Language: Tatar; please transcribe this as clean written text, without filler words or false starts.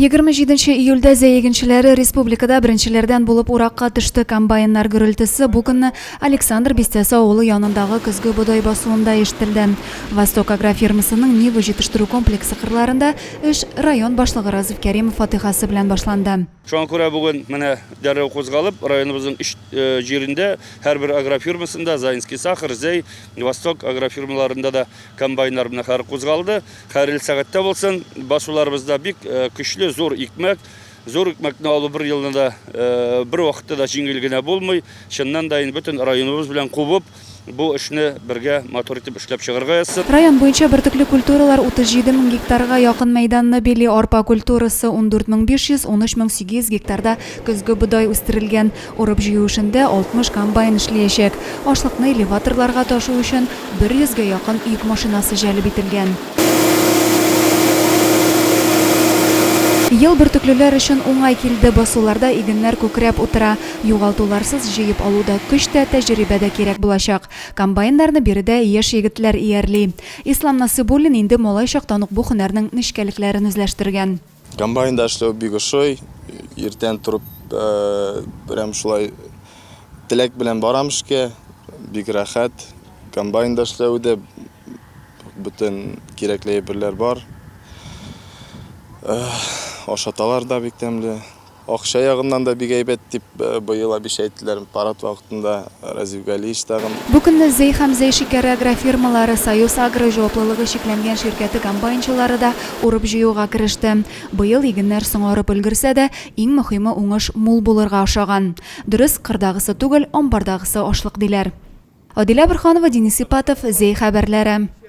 27 июльдә зәйегенчеләре республикада беренчеләрдән булып уракка төште. Комбайннар гөрелтесе бу көнне Александр Бистәсе авылы янындагы көзге бодай басуында ишетелде. Восток агрофирмасының Нива җитештерү комплексы кырларында эш район башлыгы Разиф Кәримов фатихасы белән башланды. Шуңа күрә бүген менә дәррәү кузгалып, районыбызның эш җирендә һәрбер агрофирмасында Заинский сахар, Зәй, Восток агрофирмаларында да комбайннар белән һәр кузгалды. Хәерле сәгатьтә булсын, басуларыбызда бик көчле зур икмәкне алу бер елны да бер вакытта да җиңел генә булмый. Чыннан да бөтен районыбыз белән кубып бу эшне бергә матур итеп эшләп чыгарга язсын. Район буенча бөртекле культуралар 37 мең гектарга якын мәйданны били, арпа культурасы 14 500, 13 800 гектарда көзге бодай үстерелгән. Урып җыю эшендә 60 комбайн эшләячәк. Ашлыкны элеваторларга ташу өчен 100 гә якын йөк машинасы җәлеп ителгән. Ел бөртеклеләр өчен уңай килде. Басуларда игеннәр күкрәп утыра. Югалтуларсыз җыеп алуда көч тә, тәҗрибә дә кирәк булачак. Комбайннарны биредә яшь егетләр иярли. Ислам Насыйбуллин инде малай чактан ук бу һөнәрнең нечкәлекләрен үзләштергән. Комбайнда эшләү бик ошый. Иртән турып, прям шулай теләк белән барам эшкә. Бик рәхәт. Комбайнда эшләүдә бөтен кирәкле әйберләр бар. Ашаталар да бик тәмле. Акча ягыннан да бик әйбәт дип быел биш әйттеләр. Парад вакытында Разиф Галиевич тагын. Бу көнне Зәй һәм Зәй шикәре агрофирмалары Союз Агро җаваплылыгы шикләнгән ширкәте комбайнчылары да урып җыюга кереште. Быел игеннәр соңарып өлгерсә дә, иң мөһиме уңыш мул булырга ошаган. Дөрес, кырдагысы түгел, амбардагысы ашлык диләр. Адилә Борханова, Денис Ипатов, Зәй хәбәрләре.